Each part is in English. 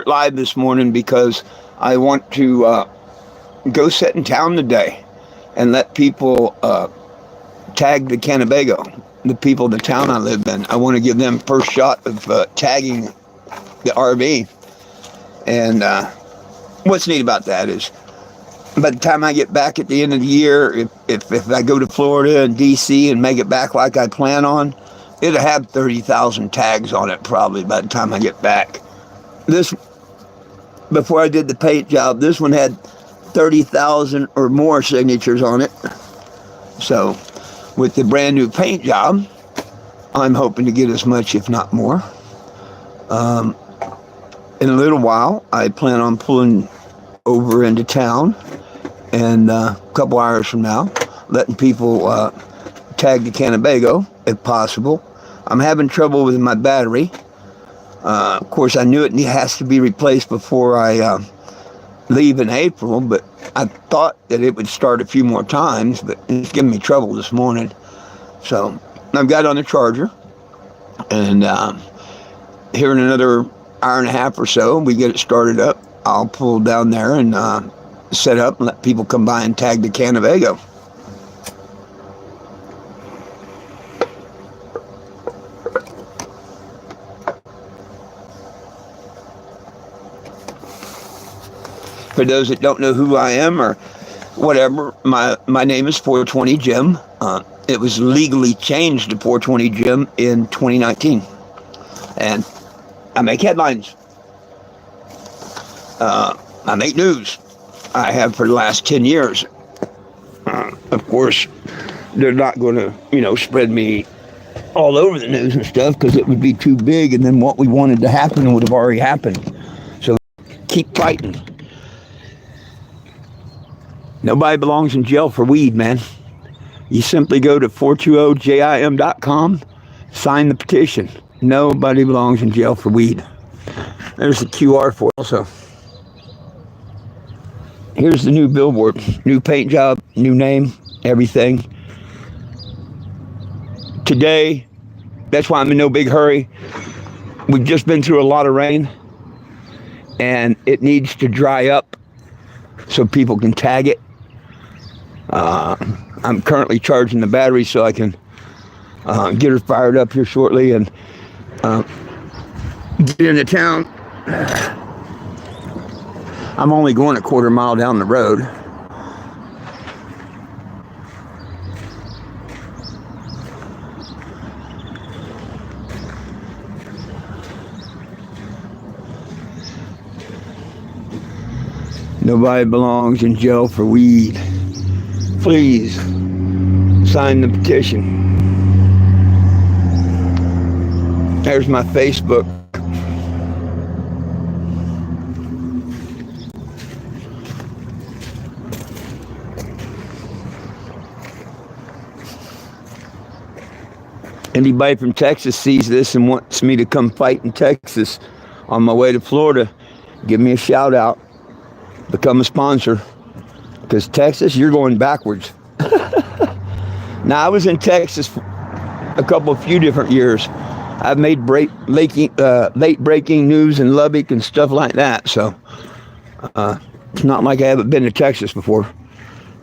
live this morning because I want to go sit in town today and let people tag the Cannebago, the people of the town I live in. I want to give them first shot of tagging the RV. And what's neat about that is by the time I get back at the end of the year, if I go to Florida and DC and make it back like I plan on, it'll have 30,000 tags on it probably by the time I get back. This, before I did the paint job, this one had 30,000 or more signatures on it. So with the brand new paint job, I'm hoping to get as much, if not more. In a little while, I plan on pulling over into town, and a couple hours from now, letting people tag the Cannebago, if possible. I'm having trouble with my battery. Of course, I knew it has to be replaced before I leave in April, but I thought that it would start a few more times, but it's giving me trouble this morning. So I've got it on the charger, and here in another hour and a half or so, we get it started up. I'll pull down there and set up and let people come by and tag the Cannebago. For those that don't know who I am or whatever, my name is 420 Jim. It was legally changed to 420 Jim in 2019. And I make headlines. I make news. I have for the last 10 years. Of course, they're not going to, spread me all over the news and stuff because it would be too big, and then what we wanted to happen would have already happened. So keep fighting. Nobody belongs in jail for weed, man. You simply go to 420jim.com, sign the petition. Nobody belongs in jail for weed. There's the QR for it also. Here's the new billboard. New paint job, new name, everything. Today, that's why I'm in no big hurry. We've just been through a lot of rain, and it needs to dry up so people can tag it. I'm currently charging the battery so I can get her fired up here shortly and get into town. I'm only going a quarter mile down the road. Nobody belongs in jail for weed. Please sign the petition. There's my Facebook. Anybody from Texas sees this and wants me to come fight in Texas on my way to Florida, give me a shout out. Become a sponsor. Because Texas, you're going backwards. Now, I was in Texas for a few different years. I've made late breaking news in Lubbock and stuff like that. So it's not like I haven't been to Texas before.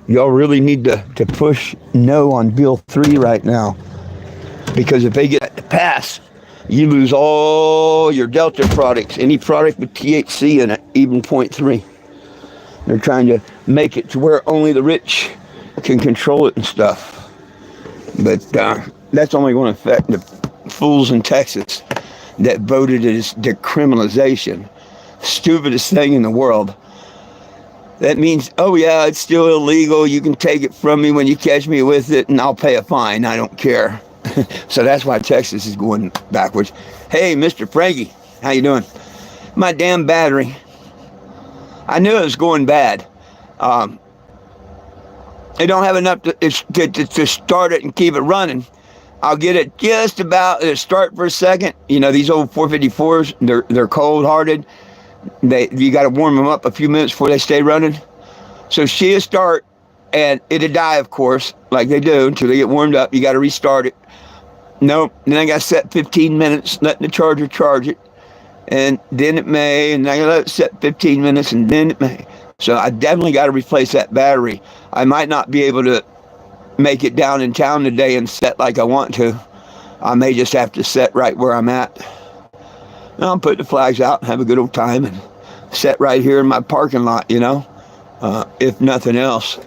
Y'all really need to push no on Bill 3 right now. Because if they get it to pass, you lose all your Delta products, any product with THC in it, even 0.3. They're trying to make it to where only the rich can control it and stuff. But that's only going to affect the fools in Texas that voted as decriminalization. Stupidest thing in the world. That means, oh yeah, it's still illegal. You can take it from me when you catch me with it, and I'll pay a fine. I don't care. So that's why Texas is going backwards. Hey, Mr. Frankie, how you doing? My damn battery. I knew it was going bad. I don't have enough to start it and keep it running. I'll get it just about to start for a second. You know, these old 454s, they're cold-hearted. You got to warm them up a few minutes before they stay running. So she'll start, and it'll die, of course, like they do until they get warmed up. You got to restart it. Nope. Then I got to set 15 minutes, letting the charger charge it. and then it may, and I let it set 15 minutes, and then it may. So I definitely got to replace that battery. I might not be able to make it down in town today and set like I want to. I may just have to set right where I'm at. And I'll put the flags out and have a good old time and set right here in my parking lot, if nothing else.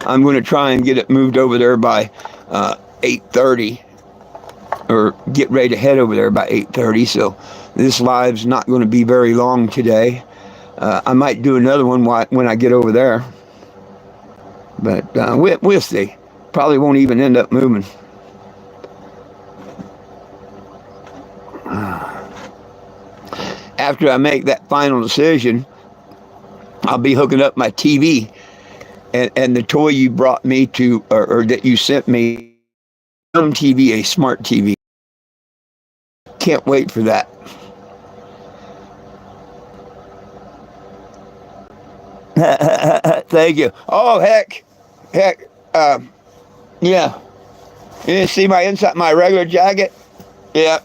I'm going to try and get it moved over there by 8:30, or get ready to head over there by 8:30. So this live's not going to be very long today. I might do another one when I get over there. But we'll see. Probably won't even end up moving. After I make that final decision, I'll be hooking up my TV and the toy you brought me to, or that you sent me, TV, a smart TV. Can't wait for that. Thank you. Oh, heck. Yeah. You see my inside, my regular jacket? Yeah.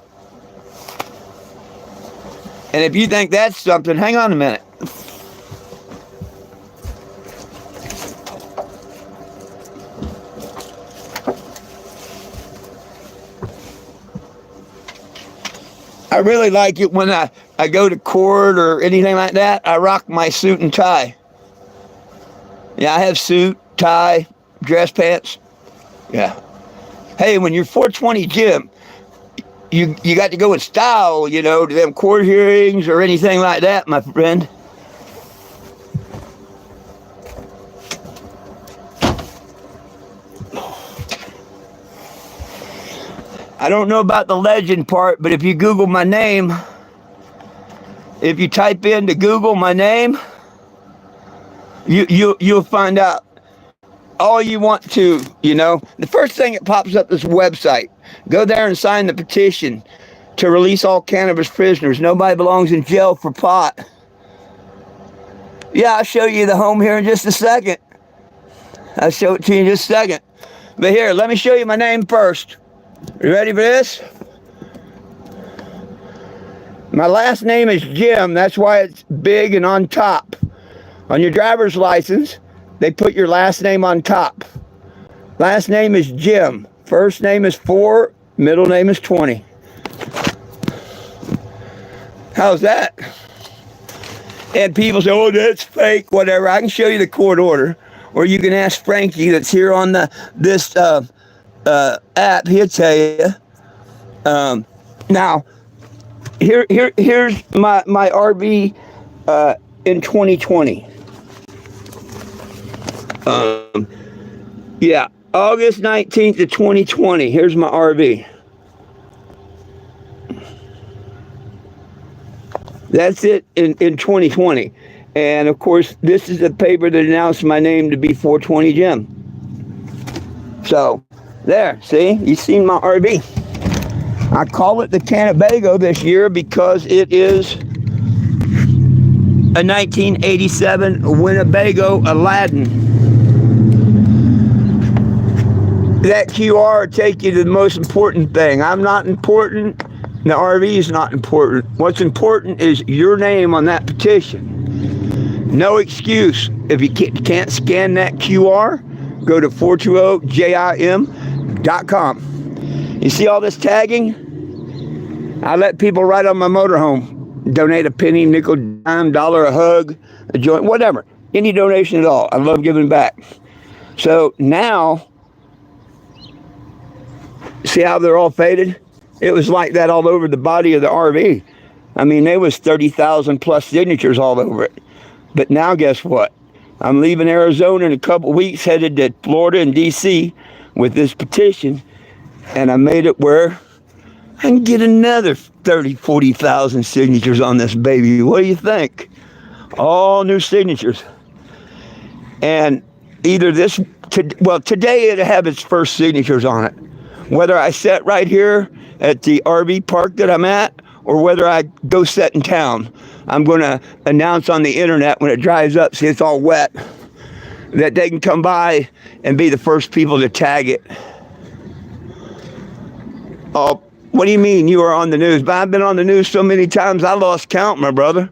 And if you think that's something, hang on a minute. I really like it when I go to court or anything like that. I rock my suit and tie. Yeah, I have suit, tie, dress pants. Yeah. Hey, when you're 420 Jim, you got to go in style, to them court hearings or anything like that, my friend. I don't know about the legend part, but if you Google my name, if you type into Google my name, you'll find out all you want to, The first thing that pops up is a website. Go there and sign the petition to release all cannabis prisoners. Nobody belongs in jail for pot. Yeah, I'll show you the home here in just a second. I'll show it to you in just a second. But here, let me show you my name first. You ready for this? My last name is Jim. That's why it's big and on top. On your driver's license, they put your last name on top. Last name is Jim. First name is 4. Middle name is 20. How's that? And people say, oh, that's fake, whatever. I can show you the court order. Or you can ask Frankie that's here on this app. He'll tell you. Now, here's my RV in 2020. Yeah, August 19th of 2020. Here's my RV. That's it in 2020. And of course, this is the paper that announced my name to be 420 Jim. So, there, see? You've seen my RV. I call it the Cannebago this year because it is a 1987 Winnebago Aladdin. That QR will take you to the most important thing. I'm not important. The RV is not important. What's important is your name on that petition. No excuse. If you can't scan that QR, go to 420jim.com. You see all this tagging? I let people ride on my motorhome. Donate a penny, nickel, dime, dollar, a hug, a joint, whatever. Any donation at all. I love giving back. So now, see how they're all faded? It was like that all over the body of the RV. I mean, there was 30,000 plus signatures all over it. But now guess what? I'm leaving Arizona in a couple weeks, headed to Florida and D.C. with this petition. And I made it where I can get another 30, 40,000 signatures on this baby. What do you think? All new signatures. And either today it'll have its first signatures on it. Whether I set right here at the RV park that I'm at, or whether I go set in town. I'm going to announce on the internet when it dries up, see it's all wet, that they can come by and be the first people to tag it. Oh, What do you mean you are on the news? But I've been on the news so many times, I lost count, my brother.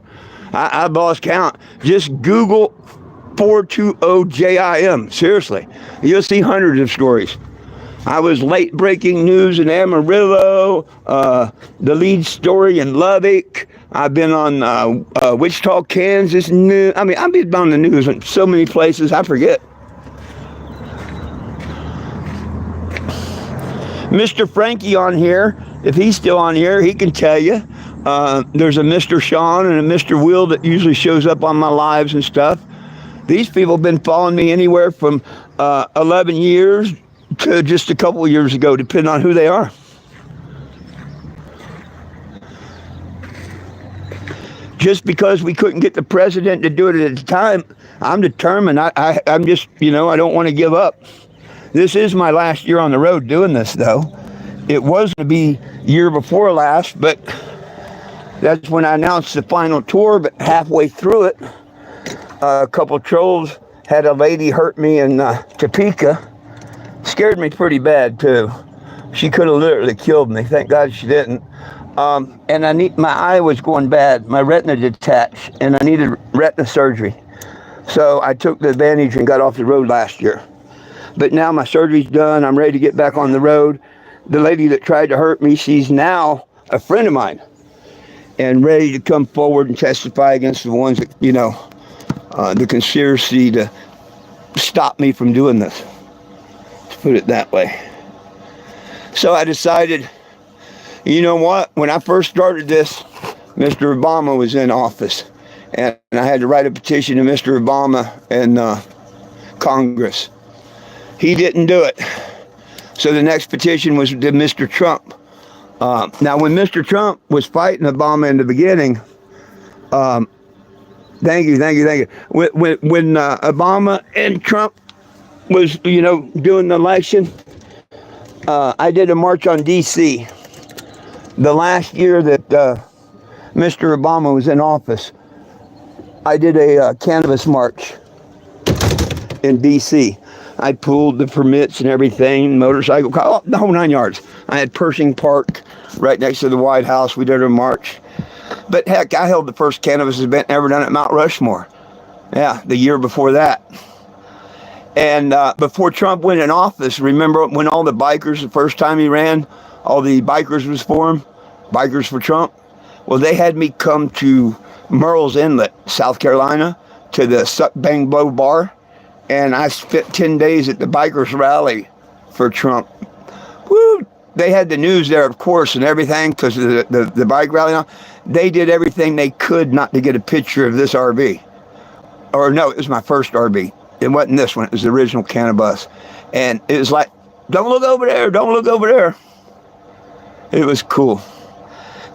I lost count. Just Google 420JIM. Seriously. You'll see hundreds of stories. I was late breaking news in Amarillo, the lead story in Lubbock. I've been on Wichita, Kansas news. I mean, I've been on the news in so many places, I forget. Mr. Frankie on here, if he's still on here, he can tell you. There's a Mr. Sean and a Mr. Will that usually shows up on my lives and stuff. These people have been following me anywhere from 11 years to just a couple of years ago, depending on who they are. Just because we couldn't get the president to do it at the time, I'm determined. I'm just, I don't want to give up. This is my last year on the road doing this, though. It was going to be year before last, but that's when I announced the final tour. But halfway through it, a couple trolls had a lady hurt me in Topeka. Scared me pretty bad, too. She could have literally killed me. Thank God she didn't. And my eye was going bad. My retina detached, and I needed retina surgery. So I took the advantage and got off the road last year. But now my surgery's done. I'm ready to get back on the road. The lady that tried to hurt me, she's now a friend of mine and ready to come forward and testify against the ones that, the conspiracy to stop me from doing this. Let's put it that way. So I decided, you know what? When I first started this, Mr. Obama was in office. And I had to write a petition to Mr. Obama and Congress. He didn't do it. So the next petition was to Mr. Trump. Now, when Mr. Trump was fighting Obama in the beginning, thank you. When Obama and Trump was, doing the election, I did a march on D.C. The last year that Mr. Obama was in office, I did a cannabis march in D.C. I pulled the permits and everything, motorcycle, the whole 9 yards. I had Pershing Park right next to the White House. We did a march. But heck, I held the first cannabis event ever done at Mount Rushmore. Yeah, the year before that. And before Trump went in office, remember when all the bikers, the first time he ran, all the bikers was formed, Bikers for Trump? Well, they had me come to Murrells Inlet, South Carolina, to the Suck Bang Blow bar. And I spent 10 days at the bikers rally for Trump. Woo! They had the news there, of course, and everything, because of the bike rally. Now, they did everything they could not to get a picture of this RV. Or no, it was my first RV. It wasn't this one. It was the original cannabis. And it was like, don't look over there. Don't look over there. It was cool.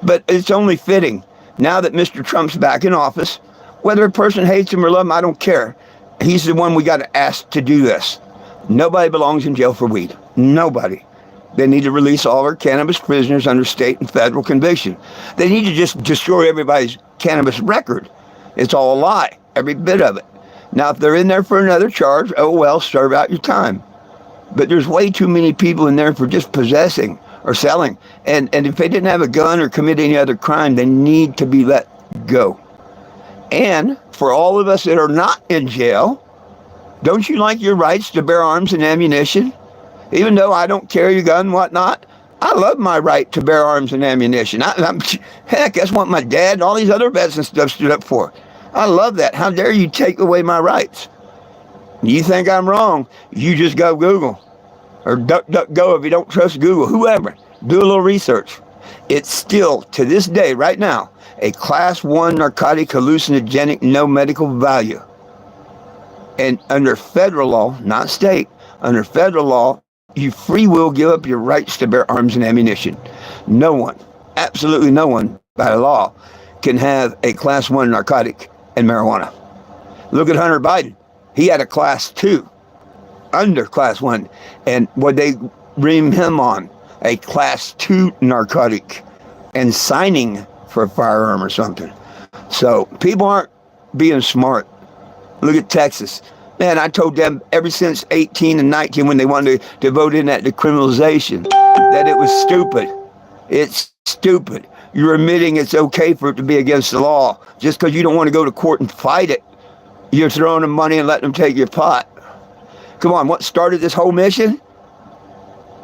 But it's only fitting. Now that Mr. Trump's back in office, whether a person hates him or loves him, I don't care. He's the one we got to ask to do this. Nobody belongs in jail for weed. Nobody. They need to release all our cannabis prisoners under state and federal conviction. They need to just destroy everybody's cannabis record. It's all a lie, every bit of it. Now, if they're in there for another charge, oh well, serve out your time. But there's way too many people in there for just possessing or selling. And if they didn't have a gun or commit any other crime, they need to be let go. And for all of us that are not in jail, don't you like your rights to bear arms and ammunition? Even though I don't carry a gun and whatnot, I love my right to bear arms and ammunition. Heck, that's what my dad and all these other vets and stuff stood up for. I love that. How dare you take away my rights? You think I'm wrong, you just go Google. Or DuckDuckGo if you don't trust Google. Whoever. Do a little research. It's still, to this day, right now, a Class 1 narcotic hallucinogenic, no medical value. And under federal law, not state, under federal law, you free will give up your rights to bear arms and ammunition. No one, absolutely no one, by law, can have a Class 1 narcotic and marijuana. Look at Hunter Biden. He had a Class 2 under Class 1. And what they ream him on, a Class 2 narcotic and signing for a firearm or something. So people aren't being smart. Look at Texas. Man, I told them ever since 18 and 19 when they wanted to vote in that decriminalization that it was stupid. It's stupid. You're admitting it's okay for it to be against the law. Just because you don't want to go to court and fight it, you're throwing them money and letting them take your pot. Come on, what started this whole mission?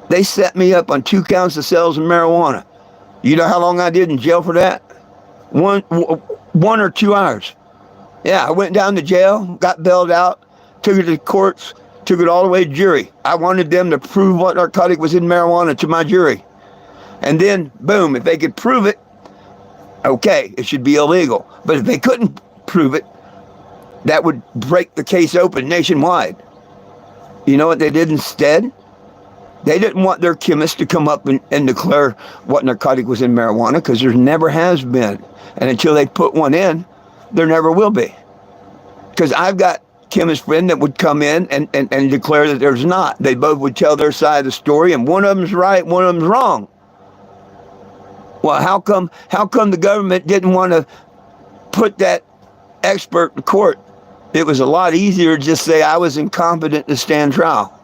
They set me up on 2 counts of sales of marijuana. You know how long I did in jail for that? 1 or 2 hours. Yeah, I went down to jail, got bailed out, took it to the courts, took it all the way to jury. I wanted them to prove what narcotic was in marijuana to my jury. And then, boom, if they could prove it, okay, it should be illegal. But if they couldn't prove it, that would break the case open nationwide. You know what they did instead? They didn't want their chemists to come up and declare what narcotic was in marijuana, because there never has been. And until they put one in, there never will be. Because I've got chemist friend that would come in and declare that there's not. They both would tell their side of the story, and one of them's right, one of them's wrong. Well, how come the government didn't want to put that expert in court? It was a lot easier to just say I was incompetent to stand trial.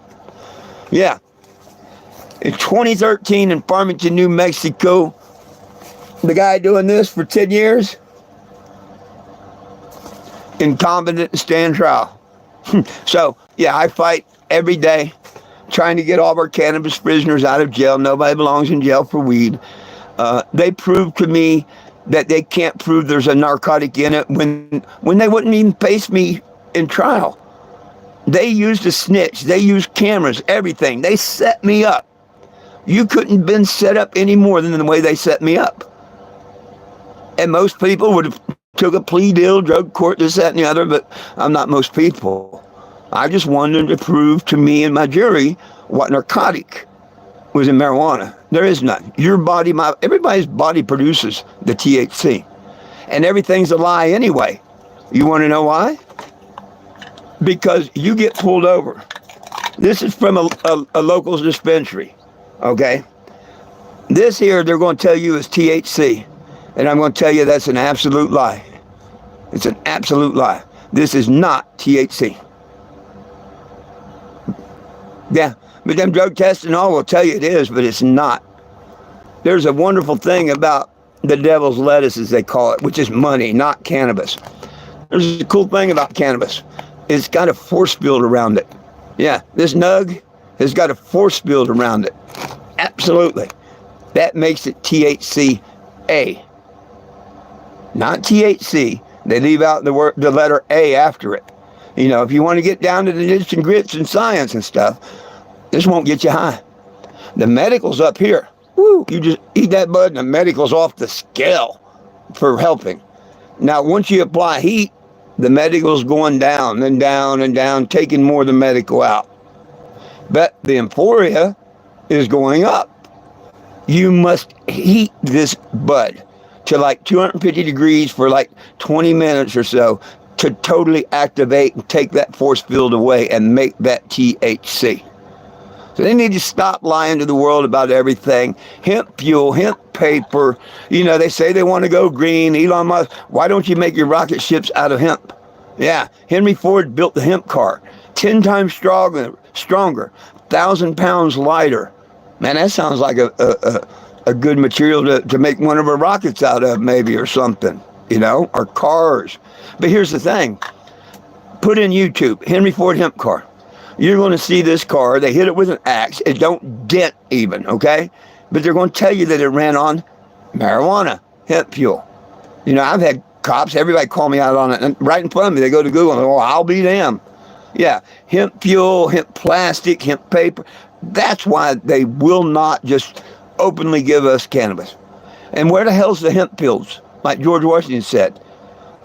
Yeah. In 2013 in Farmington, New Mexico, the guy doing this for 10 years, incompetent to stand trial. So, yeah, I fight every day trying to get all of our cannabis prisoners out of jail. Nobody belongs in jail for weed. They proved to me that they can't prove there's a narcotic in it when they wouldn't even face me in trial. They used a snitch. They used cameras, everything. They set me up. You couldn't have been set up any more than the way they set me up. And most people would have took a plea deal, drug court, this, that, and the other, but I'm not most people. I just wanted to prove to me and my jury what narcotic was in marijuana. There is none. Your body, everybody's body produces the THC. And everything's a lie anyway. You want to know why? Because you get pulled over. This is from a local's dispensary, okay? This here, they're going to tell you is THC. And I'm going to tell you that's an absolute lie. It's an absolute lie. This is not THC. Yeah, but them drug tests and all will tell you it is, but it's not. There's a wonderful thing about the devil's lettuce, as they call it, which is money, not cannabis. There's a cool thing about cannabis. It's got a force field around it. Yeah, this nug has got a force field around it. Absolutely. That makes it THC-A. Not THC. They leave out the letter A after it. You know, if you want to get down to the nits and grits and science and stuff, this won't get you high. The medical's up here. Woo, you just eat that bud and the medical's off the scale for helping. Now, once you apply heat, the medical's going down and down and down, taking more of the medical out. But the euphoria is going up. You must heat this bud to like 250 degrees for like 20 minutes or so to totally activate and take that force field away and make that THC. So they need to stop lying to the world about everything. Hemp fuel, hemp paper. You know, they say they want to go green. Elon Musk, why don't you make your rocket ships out of hemp? Yeah, Henry Ford built the hemp car. 10 times stronger, 1,000 pounds lighter. Man, that sounds like a good material to make one of our rockets out of, maybe, or something, you know, or cars. But here's the thing. Put in YouTube, Henry Ford hemp car. You're going to see this car. They hit it with an axe. It don't dent even, okay? But they're going to tell you that it ran on marijuana, hemp fuel. You know, I've had cops, everybody call me out on it, and right in front of me, they go to Google and go, oh, I'll be damned. Yeah, hemp fuel, hemp plastic, hemp paper. That's why they will not just openly give us cannabis. And where the hell's the hemp fields? Like George Washington said.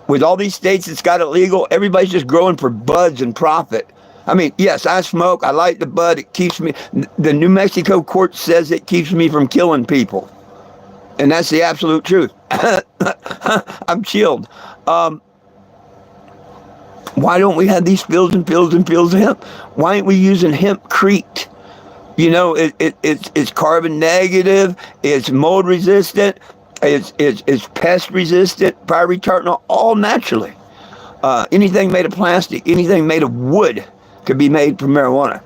With all these states that's got it legal, everybody's just growing for buds and profit. I mean, yes, I smoke. I like the bud. It keeps me. The New Mexico court says it keeps me from killing people. And that's the absolute truth. I'm chilled. Why don't we have these fields and fields and fields of hemp? Why ain't we using hempcrete? You know, it's carbon negative. It's mold resistant. It's pest resistant. Fire retardant, all naturally. Anything made of plastic, anything made of wood could be made from marijuana.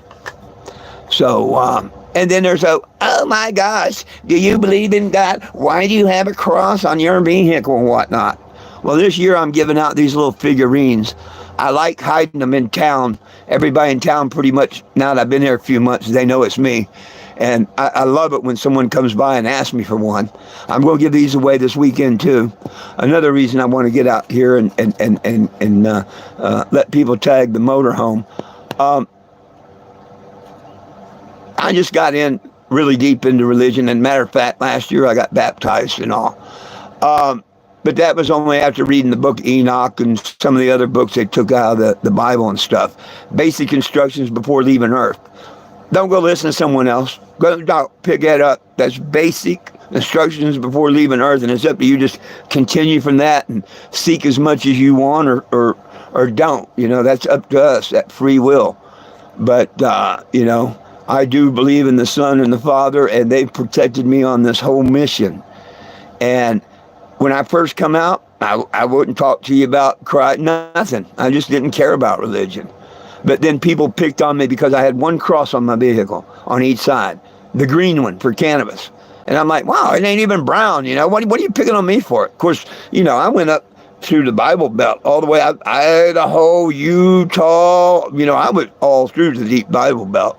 So And then there's oh my gosh, do you believe in God? Why do you have a cross on your vehicle and whatnot? Well, this year I'm giving out these little figurines. I like hiding them in town. Everybody in town pretty much, now that I've been here a few months, they know it's me. And I love it when someone comes by and asks me for one. I'm going to give these away this weekend too. Another reason I want to get out here and let people tag the motorhome. I just got in really deep into religion. And matter of fact, last year I got baptized and all. But that was only after reading the book Enoch and some of the other books they took out of the Bible and stuff. Basic instructions before leaving Earth. Don't go listen to someone else. Go pick that up. That's basic instructions before leaving Earth, and it's up to you. Just continue from that and seek as much as you want or don't. You know, that's up to us, that free will. But, you know, I do believe in the Son and the Father, and they've protected me on this whole mission. And when I first come out, I wouldn't talk to you about Christ, nothing. I just didn't care about religion. But then people picked on me because I had one cross on my vehicle on each side, the green one for cannabis. And I'm like, wow, it ain't even brown, you know. What are you picking on me for? Of course, you know, I went up through the Bible Belt all the way out, Idaho, Utah. You know, I went all through the deep Bible Belt.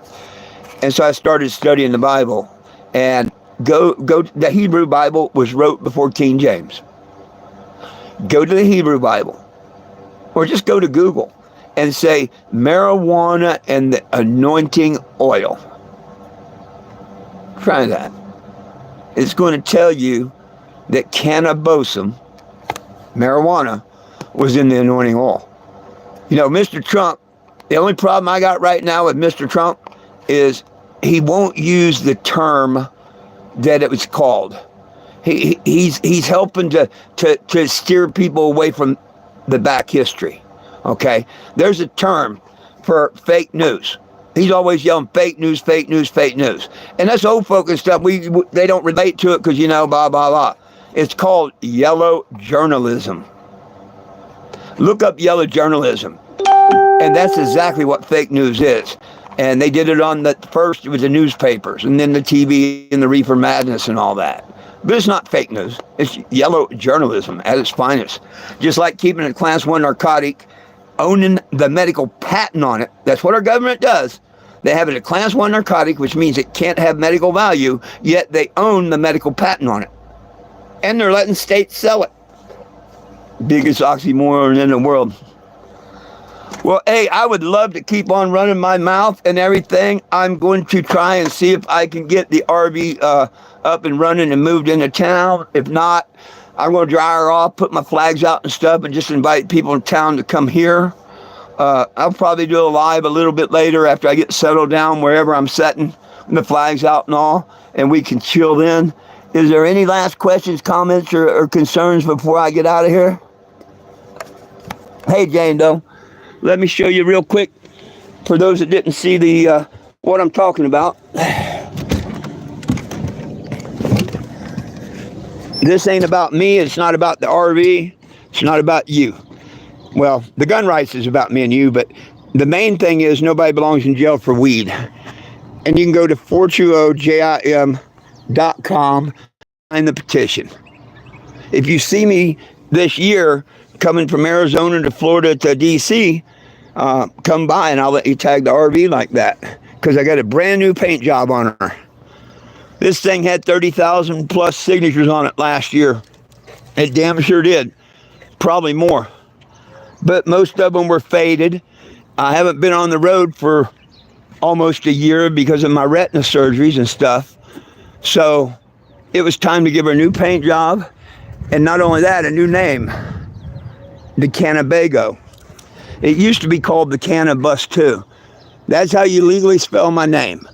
And so I started studying the Bible. And the Hebrew Bible was wrote before King James. Go to the Hebrew Bible. Or just go to Google and say marijuana and the anointing oil. Try that. It's going to tell you that cannabosum, marijuana, was in the anointing oil. You know, Mr. Trump, the only problem I got right now with Mr. Trump is he won't use the term that it was called. He's helping to steer people away from the back history. Okay, there's a term for fake news. He's always yelling fake news, fake news, fake news, and that's old folk and stuff. They don't relate to it because you know blah blah blah. It's called yellow journalism. Look up yellow journalism, and that's exactly what fake news is. And they did it on first. It was the newspapers, and then the TV and the Reefer Madness and all that. But it's not fake news. It's yellow journalism at its finest. Just like keeping a Class 1 narcotic, owning the medical patent on it. That's what our government does. They have it a Class 1 narcotic, which means it can't have medical value, yet they own the medical patent on it. And they're letting states sell it. Biggest oxymoron in the world. Well, hey, I would love to keep on running my mouth and everything. I'm going to try and see if I can get the RV up and running and moved into town. If not, I'm going to dry her off, put my flags out and stuff, and just invite people in town to come here. I'll probably do a live a little bit later after I get settled down wherever I'm setting the flags out and all, and we can chill then. Is there any last questions, comments, or concerns before I get out of here? Hey, Jane Doe, let me show you real quick for those that didn't see the what I'm talking about. This ain't about me. It's not about the RV. It's not about you. Well, the gun rights is about me and you, but the main thing is nobody belongs in jail for weed. And you can go to 420jim.com, sign the petition. If you see me this year coming from Arizona to Florida to DC, come by and I'll let you tag the RV like that, because I got a brand new paint job on her. This thing had 30,000 plus signatures on it last year. It damn sure did. Probably more. But most of them were faded. I haven't been on the road for almost a year because of my retina surgeries and stuff. So it was time to give her a new paint job. And not only that, a new name. The Cannabago. It used to be called the Cannabus too. That's how you legally spell my name.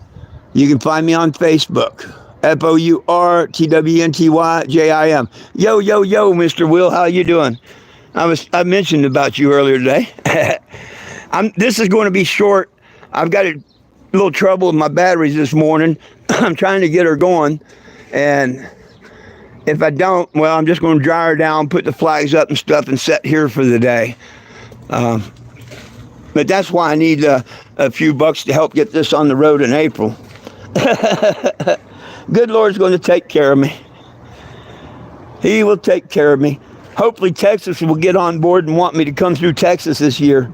You can find me on Facebook. FOURTWNTYJIM. Yo, yo, yo, Mr. Will, how you doing? I mentioned about you earlier today. This is going to be short. I've got a little trouble with my batteries this morning. I'm trying to get her going. And if I don't, well, I'm just going to dry her down, put the flags up and stuff, and set here for the day. But that's why I need a few bucks to help get this on the road in April. Good Lord's going to take care of me. He will take care of me. Hopefully Texas will get on board and want me to come through Texas this year.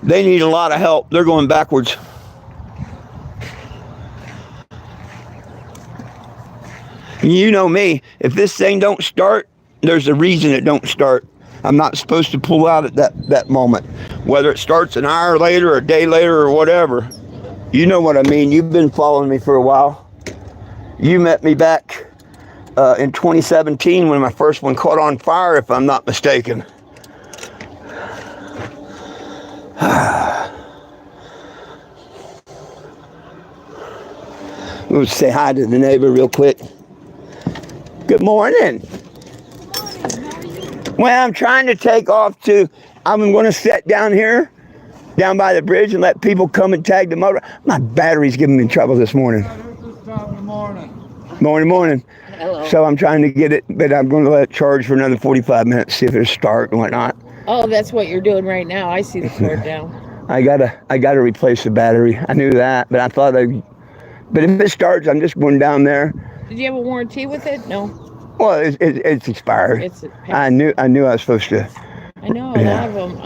They need a lot of help. They're going backwards. You know me. If this thing don't start, there's a reason it don't start. I'm not supposed to pull out at that moment. Whether it starts an hour later or a day later or whatever. You know what I mean. You've been following me for a while. You met me back in 2017 when my first one caught on fire, if I'm not mistaken. We'll say hi to the neighbor real quick. Good morning. Well, I'm trying to take off I'm going to sit down here, down by the bridge, and let people come and tag the motor. My battery's giving me trouble this morning. Morning. Hello. So I'm trying to get it, but I'm going to let it charge for another 45 minutes, see if it'll start and whatnot. Oh, that's what you're doing right now. I see the cord down. I gotta replace the battery. I knew that, but I thought but if it starts, I'm just going down there. Did you have a warranty with it? No. Well, it's expired. I knew I was supposed to. I know a lot of them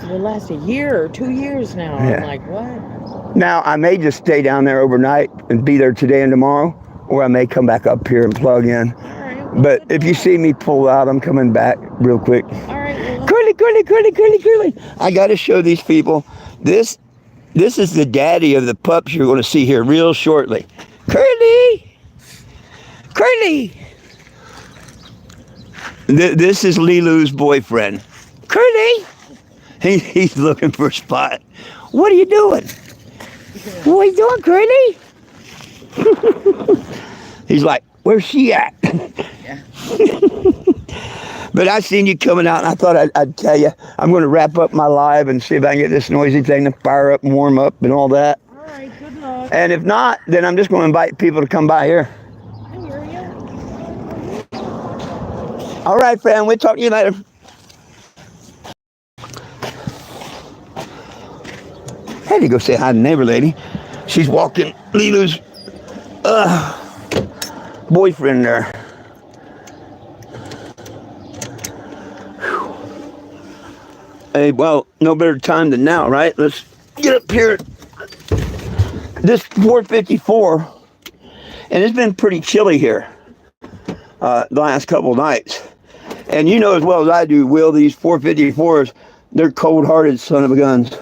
will last a year or 2 years now. Yeah. I'm like, what? Now I may just stay down there overnight and be there today and tomorrow, or I may come back up here and plug in. All right. Well, but if you see me pull out, I'm coming back real quick. All right. Well, Curly. I got to show these people this. This is the daddy of the pups you're going to see here real shortly. Curly. This is Lilu's boyfriend. Curly. He's looking for a spot. What are you doing? What are you doing, Curly? He's like, where's she at? Yeah. But I seen you coming out, and I thought I'd tell you. I'm going to wrap up my live and see if I can get this noisy thing to fire up and warm up and all that. All right, good luck. And if not, then I'm just going to invite people to come by here. I hear you. All right, friend. We'll talk to you later. Had to go say hi to the neighbor lady. She's walking Lilu's boyfriend there. Hey, well, no better time than now, right? Let's get up here. This 454, and it's been pretty chilly here the last couple of nights. And you know as well as I do, Will, these 454s, they're cold-hearted son of a guns.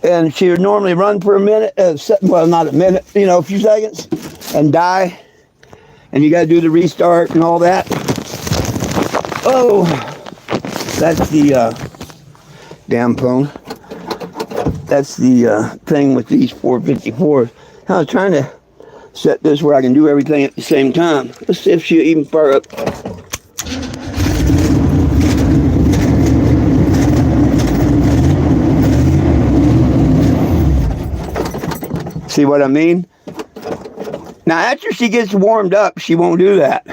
And she would normally run for a minute, well, not a minute, a few seconds, and die. And you got to do the restart and all that. Oh, that's the damn phone. That's the thing with these 454s. I was trying to set this where I can do everything at the same time. Let's see if she'll even fire up. See what I mean? Now, after she gets warmed up, she won't do that.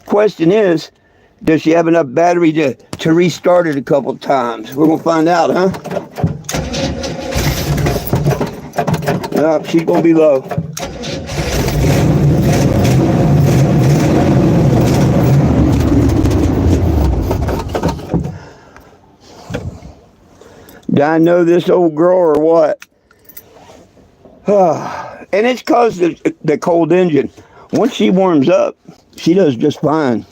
Question is, does she have enough battery to restart it a couple times? We're going to find out, huh? No, she's going to be low. Do I know this old girl or what? And it's caused the cold engine. Once she warms up, she does just fine.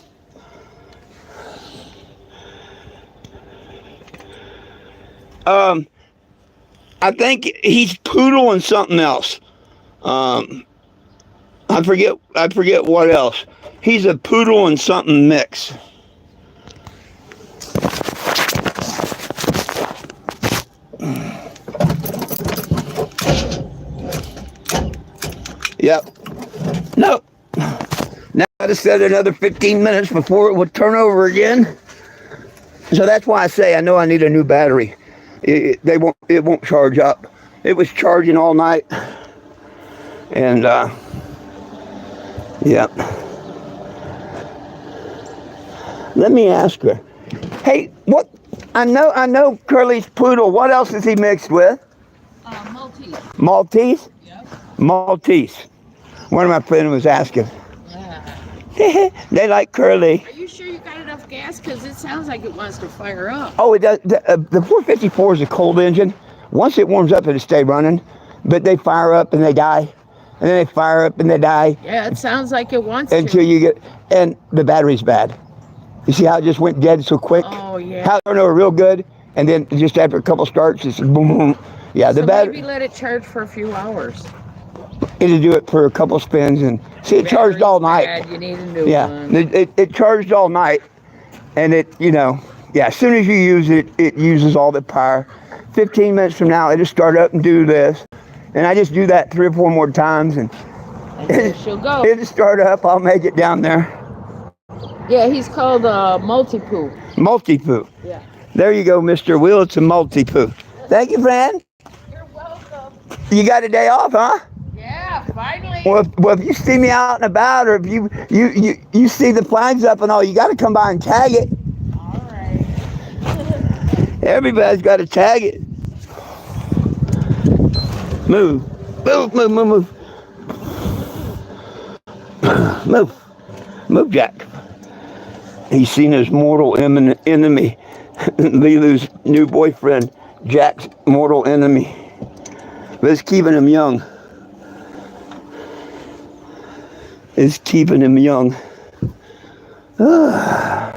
I think he's poodle and something else. I forget what else. He's a poodle and something mix. Yep. Nope. Now I just set another 15 minutes before it would turn over again. So that's why I say I know I need a new battery. It won't charge up. It was charging all night. And yeah. Let me ask her. Hey, what? I know Curly's poodle. What else is he mixed with? Maltese. Maltese? Yep. Maltese. One of my friends was asking. They like curly. Are you sure you got enough gas? Because it sounds like it wants to fire up. Oh, it does. The 454 is a cold engine. Once it warms up, it'll stay running. But they fire up and they die. And then they fire up and they die. Yeah, it sounds like it wants until to. you get, and the battery's bad. You see how it just went dead so quick? Oh, yeah. How they were real good, and then just after a couple starts, it's boom, boom. Yeah, the battery. Maybe let it charge for a few hours. It'll do it for a couple spins, and see, it charged all night. Bad. You need a new one. It charged all night, and it, as soon as you use it, it uses all the power. 15 minutes from now, it'll start up and do this, and I just do that 3 or 4 more times, and there she'll go. It'll start up. I'll make it down there. Yeah, he's called Multi-Poo. Multi-Poo. Yeah. There you go, Mr. Will. It's a Multi-Poo. Thank you, friend. You're welcome. You got a day off, huh? Yeah, finally. Well, if you see me out and about, or if you see the flags up and all, you got to come by and tag it. All right. Everybody's got to tag it. Move. Move, move, move, move. Move, Jack. He's seen his mortal enemy, Lilu's new boyfriend, Jack's mortal enemy. But it's keeping him young. It's keeping him young. Well,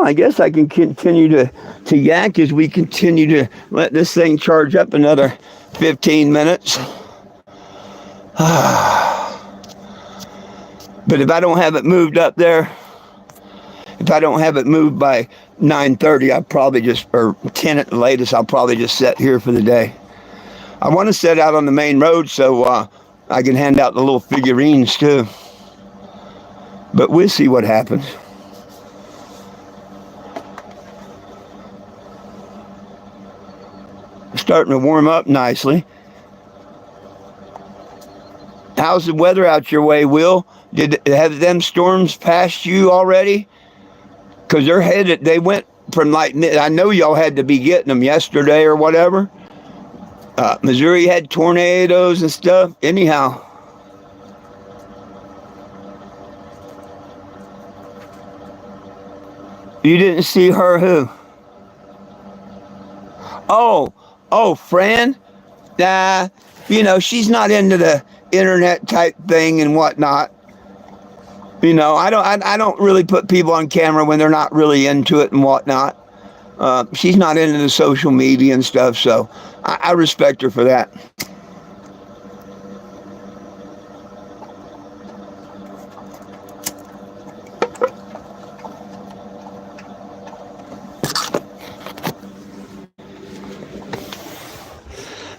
I guess I can continue to yak as we continue to let this thing charge up another 15 minutes. But if I don't have it moved up there, if I don't have it moved by 9:30, I'll probably just, or 10 at the latest, I'll probably just sit here for the day. I want to set out on the main road so I can hand out the little figurines too. But we'll see what happens. Starting to warm up nicely. How's the weather out your way, Will? Have them storms passed you already? Because they're headed, they went from like, I know y'all had to be getting them yesterday or whatever. Missouri had tornadoes and stuff. Anyhow. You didn't see her who? Oh, Fran? Nah, she's not into the internet type thing and whatnot. I don't really put people on camera when they're not really into it and whatnot. She's not into the social media and stuff, so I respect her for that.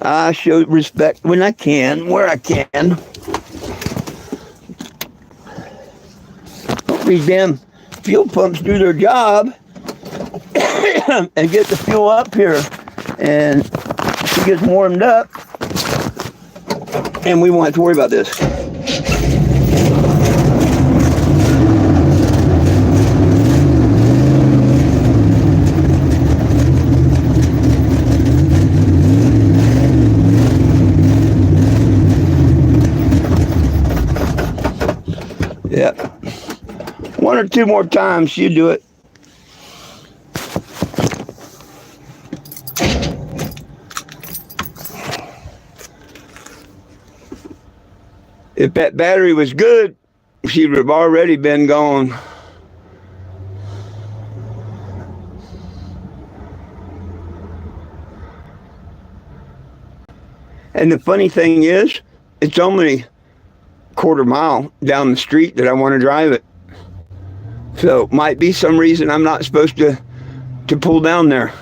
I show respect when I can, where I can. These damn fuel pumps do their job and get the fuel up here, and she gets warmed up, and we won't have to worry about this. Yep. 1 or 2 more times, you do it. If that battery was good, she would have already been gone. And the funny thing is, it's only quarter mile down the street that I want to drive it. So might be some reason I'm not supposed to pull down there.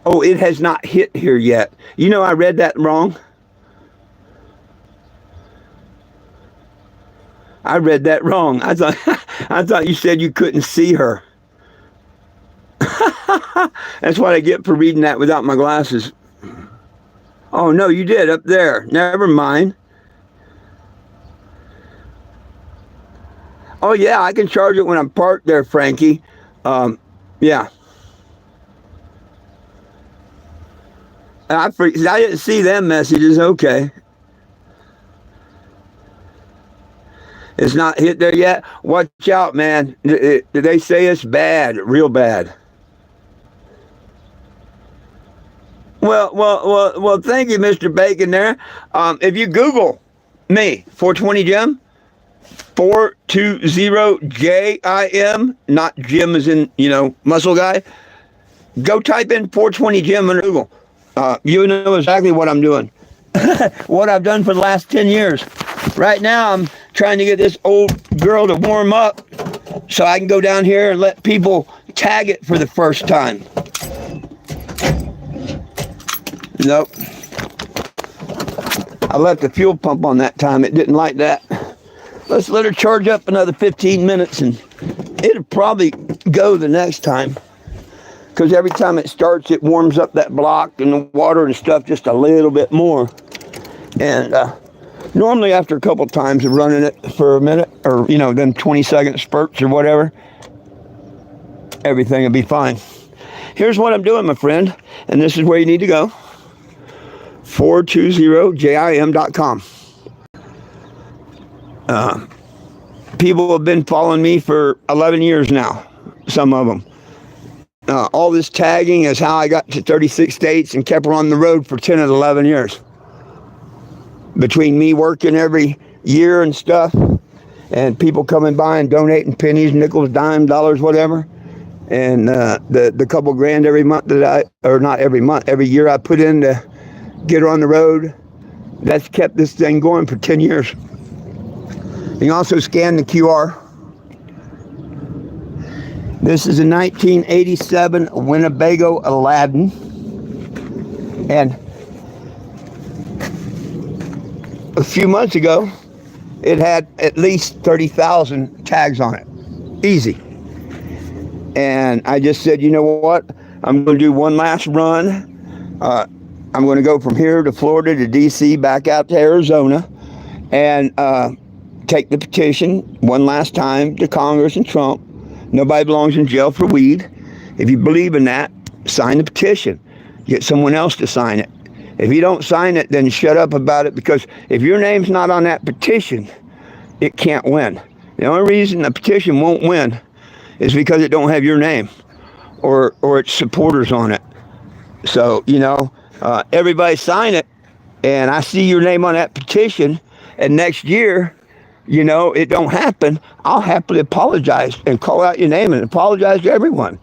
Oh, it has not hit here yet. I read that wrong. I read that wrong. I thought you said you couldn't see her. That's what I get for reading that without my glasses. Oh, no, you did up there. Never mind. Oh, yeah, I can charge it when I'm parked there, Frankie. Yeah. I didn't see them messages. Okay. It's not hit there yet. Watch out, man. They say it's bad, real bad. Well. Thank you, Mr. Bacon. There. If you Google me, 420 Jim, 420 JIM, not Jim as in muscle guy. Go type in 420 Jim on Google. You know exactly what I'm doing. What I've done for the last 10 years. Right now, I'm trying to get this old girl to warm up so I can go down here and let people tag it for the first time. Nope. I left the fuel pump on that time. It didn't like that. Let's let her charge up another 15 minutes and it'll probably go the next time. Because every time it starts, it warms up that block and the water and stuff just a little bit more. And normally after a couple times of running it for a minute or, then 20-second spurts or whatever, everything will be fine. Here's what I'm doing, my friend, and this is where you need to go. 420jim.com. People have been following me for 11 years now, some of them. All this tagging is how I got to 36 states and kept her on the road for 10 and 11 years. Between me working every year and stuff, and people coming by and donating pennies, nickels, dimes, dollars, whatever, and the couple grand every month every year I put in to get her on the road, that's kept this thing going for 10 years. You can also scan the QR. This is a 1987 Winnebago Aladdin, and a few months ago, it had at least 30,000 tags on it. Easy. And I just said, you know what? I'm going to do one last run. I'm going to go from here to Florida to D.C., back out to Arizona, and take the petition one last time to Congress and Trump. Nobody belongs in jail for weed. If you believe in that, sign the petition. Get someone else to sign it. If you don't sign it, then shut up about it, because if your name's not on that petition, it can't win. The only reason a petition won't win is because it don't have your name or its supporters on it. So, everybody sign it, and I see your name on that petition, and next year, it don't happen, I'll happily apologize and call out your name and apologize to everyone.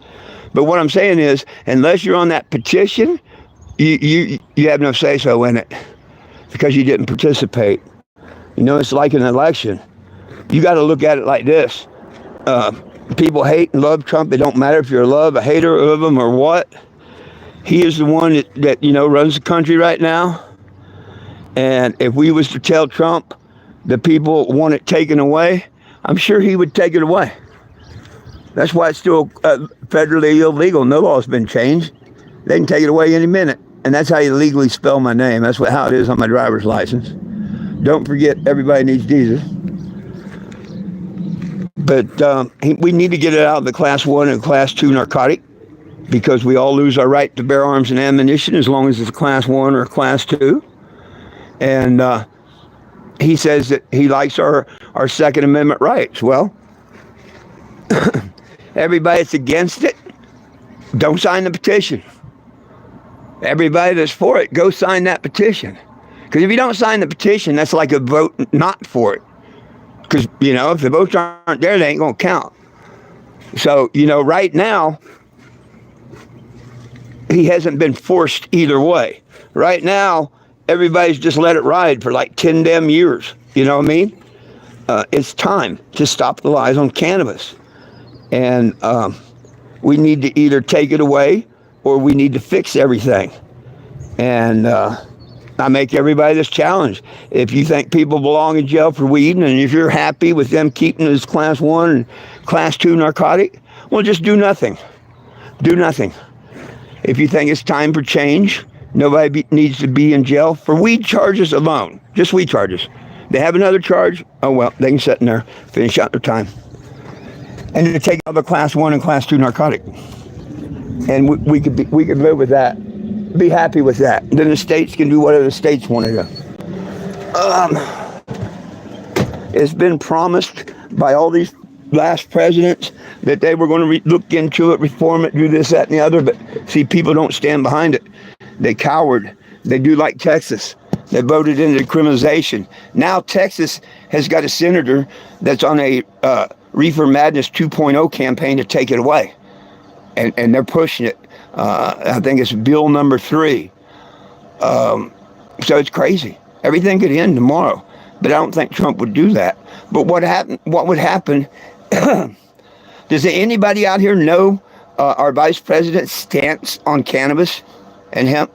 But what I'm saying is, unless you're on that petition, you have no say-so in it because you didn't participate. It's like an election. You got to look at it like this. People hate and love Trump. It don't matter if you're a hater of him or what. He is the one that runs the country right now. And if we was to tell Trump the people want it taken away, I'm sure he would take it away. That's why it's still federally illegal. No law's been changed. They can take it away any minute. And that's how you legally spell my name. That's how it is on my driver's license. Don't forget, everybody needs Jesus. But we need to get it out of the Class 1 and Class 2 narcotic, because we all lose our right to bear arms and ammunition as long as it's a Class 1 or a Class 2. And he says that he likes our Second Amendment rights. Well, everybody that's against it, don't sign the petition. Everybody that's for it, go sign that petition. Because if you don't sign the petition, that's like a vote not for it. Because, if the votes aren't there, they ain't going to count. So, right now, he hasn't been forced either way. Right now, everybody's just let it ride for like 10 damn years. You know what I mean? It's time to stop the lies on cannabis. And we need to either take it away or we need to fix everything. And I make everybody this challenge. If you think people belong in jail for weed, and if you're happy with them keeping this Class 1 and Class 2 narcotic, well, just do nothing. Do nothing. If you think it's time for change, nobody needs to be in jail for weed charges alone. Just weed charges. They have another charge, oh well, they can sit in there, finish out their time. And to take out the Class 1 and Class 2 narcotic. and we could live with that, be happy with that. Then the states can do whatever the states want to do. It's been promised by all these last presidents that they were going to look into it, reform it, do this, that, and the other. But see, people don't stand behind it. They cowered. They do like Texas. They voted into criminalization. Now Texas has got a senator that's on a Reefer Madness 2.0 campaign to take it away. And they're pushing it. I think it's bill number 3. So it's crazy. Everything could end tomorrow. But I don't think Trump would do that. But what would happen, does anybody out here know our vice president's stance on cannabis and hemp?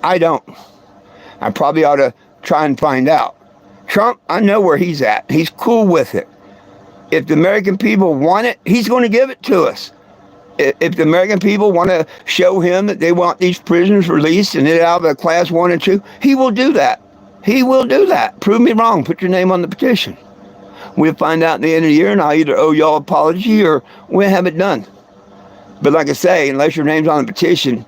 I don't. I probably ought to try and find out. Trump, I know where he's at. He's cool with it. If the American people want it, he's going to give it to us. If the American people want to show him that they want these prisoners released and it out of a class 1 and 2, he will do that. He will do that. Prove me wrong. Put your name on the petition. We'll find out at the end of the year, and I'll either owe y'all an apology or we'll have it done. But like I say, unless your name's on the petition,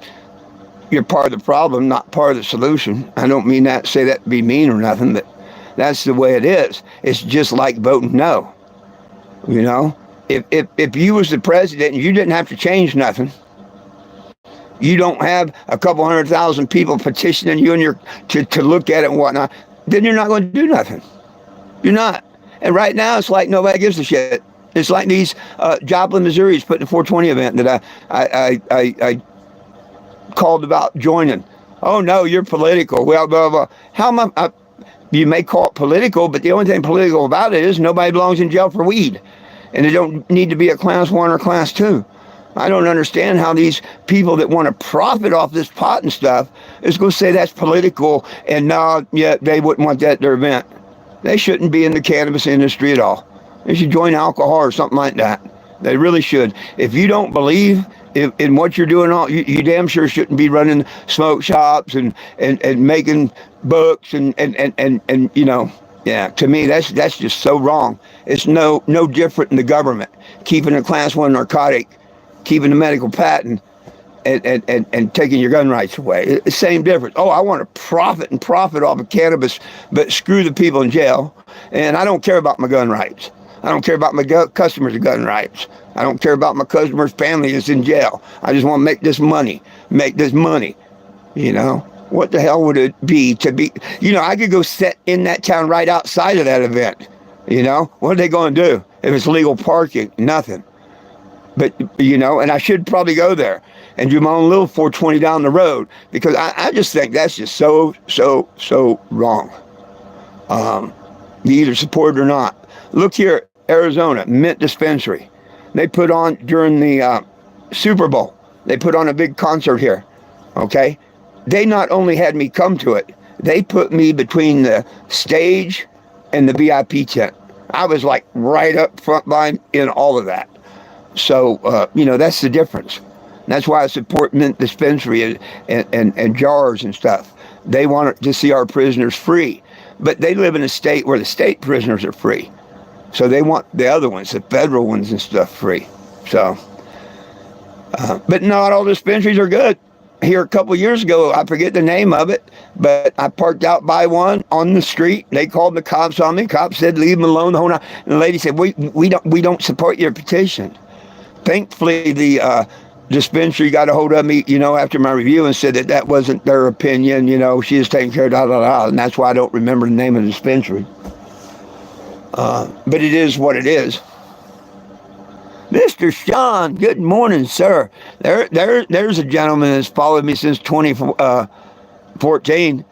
you're part of the problem, not part of the solution. I don't mean that, say that to be mean or nothing, but that's the way it is. It's just like voting no. You know? If you was the president and you didn't have to change nothing, you don't have a couple 100,000 people petitioning you and to look at it and whatnot, then you're not going to do nothing. You're not. And right now, it's like nobody gives a shit. It's like these Joplin, Missouri's putting a 420 event that I called about joining. Oh, no, you're political. Well, blah, blah. How am I? You may call it political, but the only thing political about it is nobody belongs in jail for weed. And they don't need to be a class 1 or class 2. I don't understand how these people that want to profit off this pot and stuff is going to say that's political and no, yeah, they wouldn't want that at their event. They shouldn't be in the cannabis industry at all. They should join alcohol or something like that. They really should. If you don't believe in what you're doing, you damn sure shouldn't be running smoke shops and making books and you know, yeah, to me that's just so wrong. It's no different in the government keeping a class 1 narcotic, keeping the medical patent, and taking your gun rights away. It's the same difference. Oh, I want to profit off of cannabis, but screw the people in jail. And I don't care about my gun rights. I don't care about my customers' gun rights. I don't care about my customer's family that's in jail. I just want to make this money. You know, what the hell would it be to be, you know, I could go sit in that town right outside of that event. You know, what are they going to do if it's legal parking? Nothing. But, you know, and I should probably go there and do my own little 420 down the road because I just think that's just so wrong. You either support it or not. Look here, Arizona, Mint Dispensary. They put on, during the Super Bowl, they put on a big concert here, okay? They not only had me come to it, they put me between the stage and the VIP tent. I was like right up front line in all of that. So, you know, that's the difference. That's why I support Mint Dispensary and jars and stuff. They want to see our prisoners free. But they live in a state where the state prisoners are free. So they want the other ones, the federal ones and stuff, free. So, but not all dispensaries are good. Here a couple years ago, I forget the name of it, but I parked out by one on the street. They called the cops on me. Cops said, leave them alone. And the lady said, we don't support your petition. Thankfully, the dispensary got a hold of me, you know, after my review and said that wasn't their opinion. You know, she was taking care of and that's why I don't remember the name of the dispensary. But it is what it is. Mr. Sean, good morning, sir. There's a gentleman that's followed me since 2014.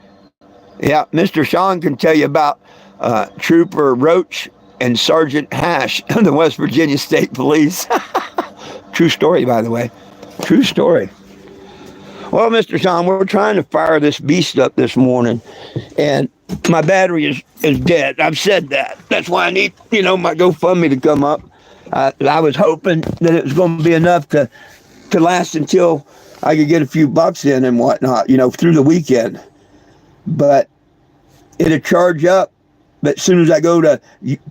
Yeah, Mr. Sean can tell you about Trooper Roach and Sergeant Hash of the West Virginia State Police. True story, by the way. True story. Well, Mr. Sean, we're trying to fire this beast up this morning, and my battery is dead. I've said that. That's why I need, you know, my GoFundMe to come up. I was hoping that it was going to be enough to last until I could get a few bucks in and whatnot, you know, through the weekend. But it'll charge up. But as soon as I go to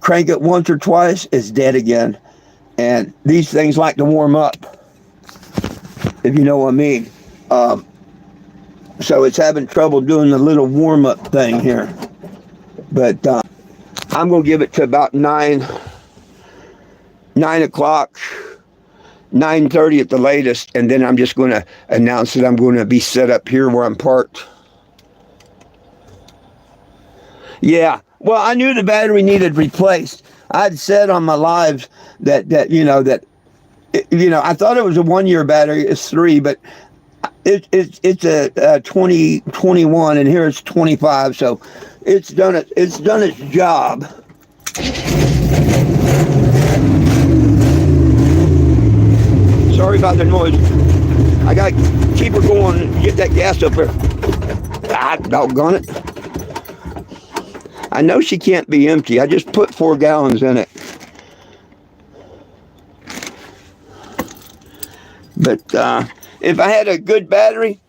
crank it once or twice, it's dead again. And these things like to warm up. if you know what I mean. So it's having trouble doing the little warm-up thing here. But I'm going to give it to about 9 o'clock, 9:30 at the latest, and then I'm just going to announce that I'm going to be set up here where I'm parked. Yeah, well, I knew the battery needed replaced. I'd said on my lives that I thought it was a 1-year battery. It's 3, but it's a 2021, and here it's 25. So it's done its job. Sorry about the noise. I got to keep her going and get that gas up there. Ah, doggone it. I know she can't be empty. I just put 4 gallons in it. But if I had a good battery,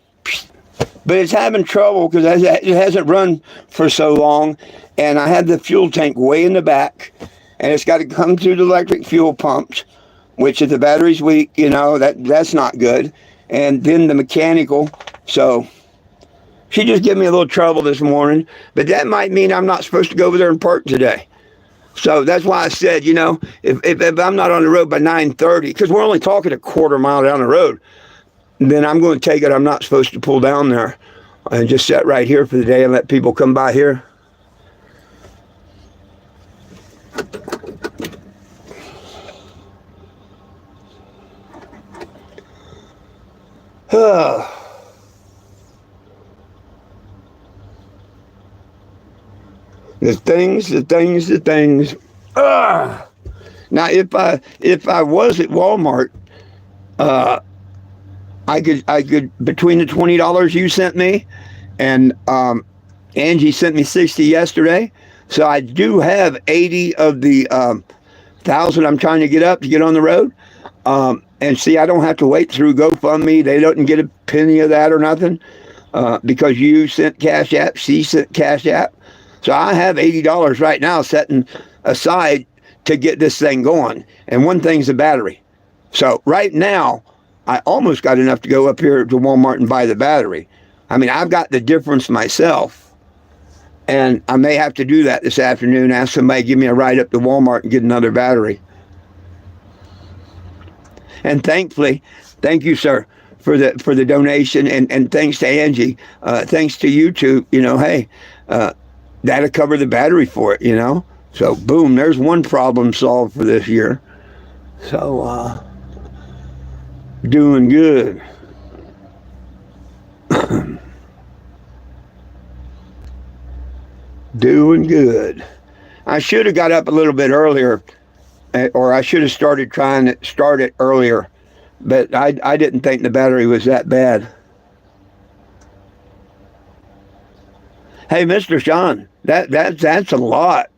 but it's having trouble because it hasn't run for so long, and I had the fuel tank way in the back, and it's got to come through the electric fuel pumps, which if the battery's weak, that's not good. And then the mechanical. So she just gave me a little trouble this morning, but that might mean I'm not supposed to go over there and park today. So that's why I said, if I'm not on the road by 9:30, because we're only talking a quarter mile down the road, then I'm going to take it. I'm not supposed to pull down there and just sit right here for the day and let people come by here. The things. Now, if I was at Walmart, I could between the $20 you sent me, and Angie sent me 60 yesterday, so I do have 80 of the 1,000 I'm trying to get up to get on the road. And see, I don't have to wait through GoFundMe. They don't get a penny of that or nothing because you sent Cash App, she sent Cash App. So I have $80 right now setting aside to get this thing going. And one thing's the battery. So right now, I almost got enough to go up here to Walmart and buy the battery. I mean, I've got the difference myself. And I may have to do that this afternoon, ask somebody to give me a ride up to Walmart and get another battery. And thankfully, thank you, sir, for the donation, and thanks to Angie, thanks to you two, hey, that'll cover the battery for it, So boom, there's one problem solved for this year. So doing good. Doing good. I should have got up a little bit earlier, or I should have trying to start it earlier, but I didn't think the battery was that bad. Hey, Mr. Sean, that's a lot.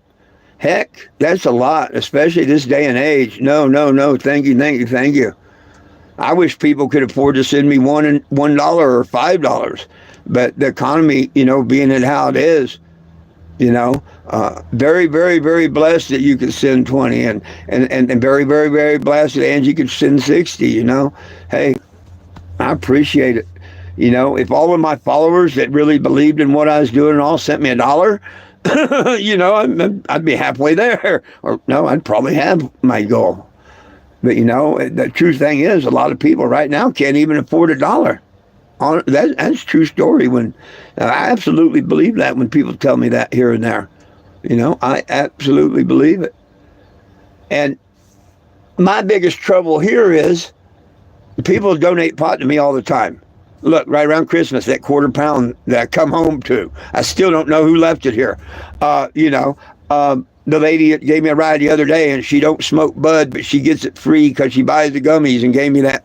Heck, that's a lot, especially this day and age. No, thank you. I wish people could afford to send me $1 or $5, but the economy, being it how it is, very, very, very blessed that you could send 20, and very, very, very blessed that Angie could send 60. Hey, I appreciate it. If all of my followers that really believed in what I was doing all sent me $1, I'd be halfway there. Or no, I'd probably have my goal. But the true thing is, a lot of people right now can't even afford $1. That's a true story. When I absolutely believe that when people tell me that here and there, I absolutely believe it. And my biggest trouble here is people donate pot to me all the time. Look, right around Christmas, that quarter pound that I come home to, I still don't know who left it here. The lady that gave me a ride the other day, and she don't smoke bud, but she gets it free because she buys the gummies, and gave me that,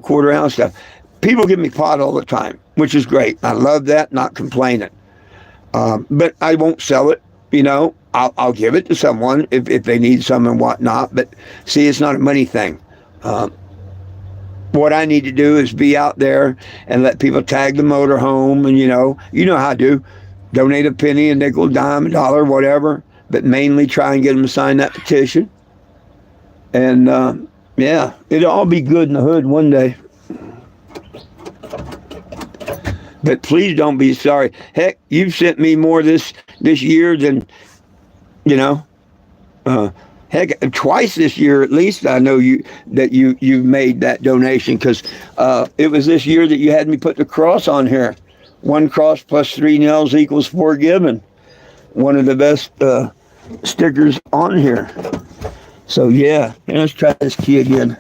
quarter ounce stuff. People give me pot all the time, which is great. I love that, not complaining. But I won't sell it, I'll give it to someone if they need some and whatnot. But see, it's not a money thing. What I need to do is be out there and let people tag the motor home, and you know how I do. Donate a penny, a nickel, a dime, $1, whatever, but mainly try and get them to sign that petition. And yeah, it'll all be good in the hood one day. But please don't be sorry. Heck, you've sent me more this year than you know. Uh, Heck, twice this year at least. I know you've made that donation because it was this year that you had me put the cross on here. One cross plus three nails equals forgiven. One of the best stickers on here. So yeah, let's try this key again.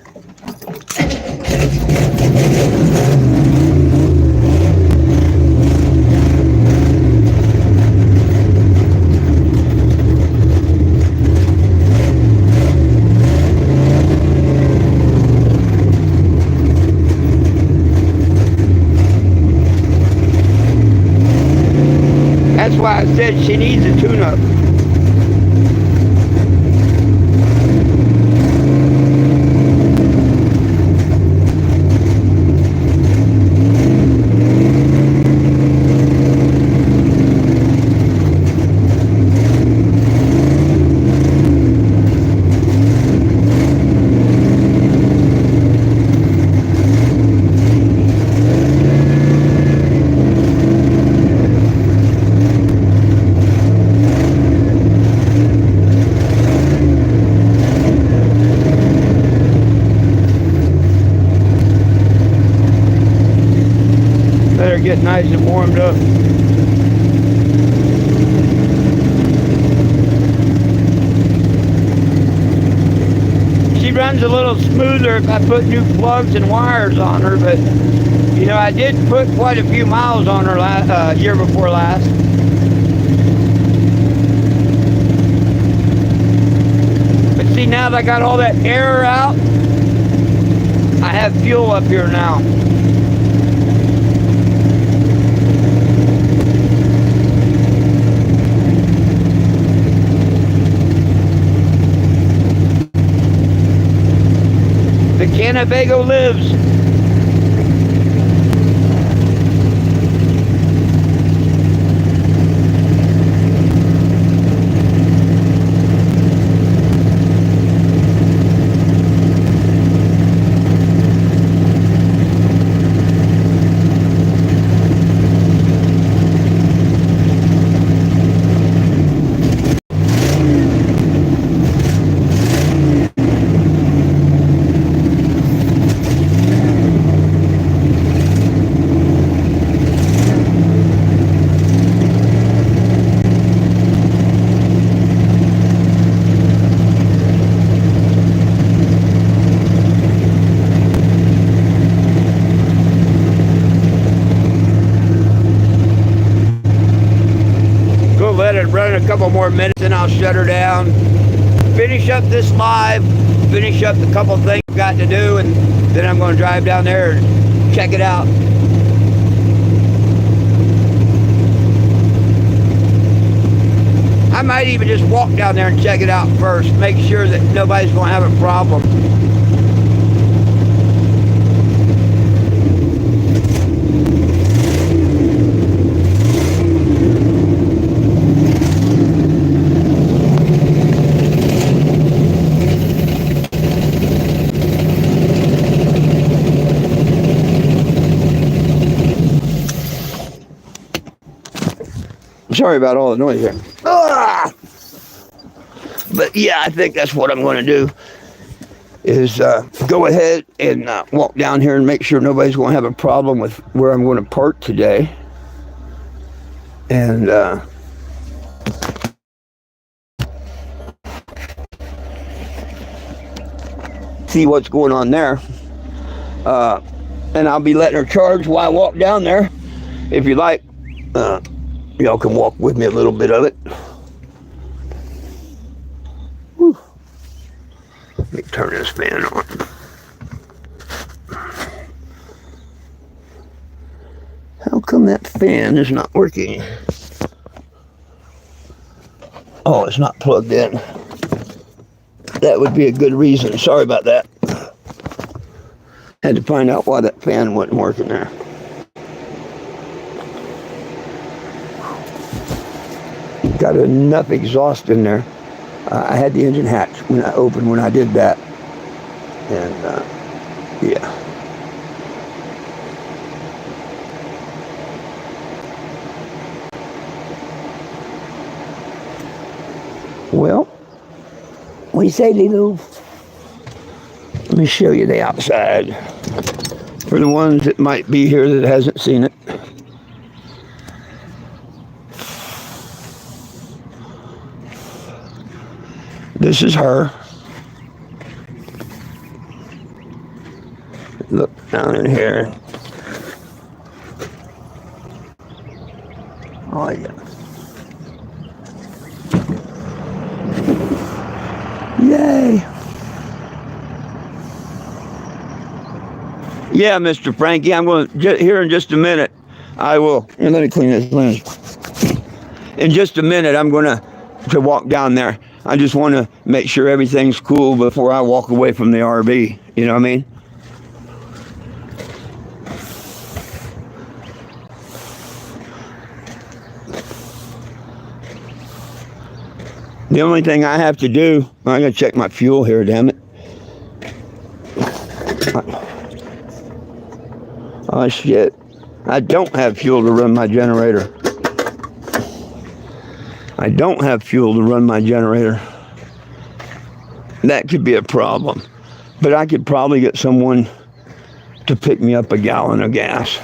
That's why I said she needs a tune-up. Better get nice and warmed up. She runs a little smoother if I put new plugs and wires on her, but you know, I did put quite a few miles on her year before last. But see, now that I got all that air out, I have fuel up here now. The Cannebago lives. Let it run a couple more minutes, then I'll shut her down. Finish up this live, finish up the couple things I've got to do, and then I'm going to drive down there and check it out. I might even just walk down there and check it out first, make sure that nobody's going to have a problem. Sorry about all the noise here. Ah! But yeah, I think that's what I'm going to do is go ahead and walk down here and make sure nobody's going to have a problem with where I'm going to park today. And see what's going on there. And I'll be letting her charge while I walk down there. If you like, y'all can walk with me a little bit of it. Whew. Let me turn this fan on. How come that fan is not working? Oh, it's not plugged in. That would be a good reason. Sorry about that. Had to find out why that fan wasn't working there. Got enough exhaust in there. I had the engine hatch when I did that. And yeah. What do you say, Lilo? Let me show you the outside. For the ones that might be here that hasn't seen it. This is her. Look down in here. Oh yeah. Yay. Yeah, Mr. Frankie, I'm going to, here in just a minute, I will, here, let me clean this lens. In just a minute, I'm going to walk down there. I just want to make sure everything's cool before I walk away from the RV. You know what I mean? The only thing I have to do, I gotta check my fuel here, damn it. Oh shit. I don't have fuel to run my generator. I don't have fuel to run my generator. That could be a problem. But I could probably get someone to pick me up a gallon of gas.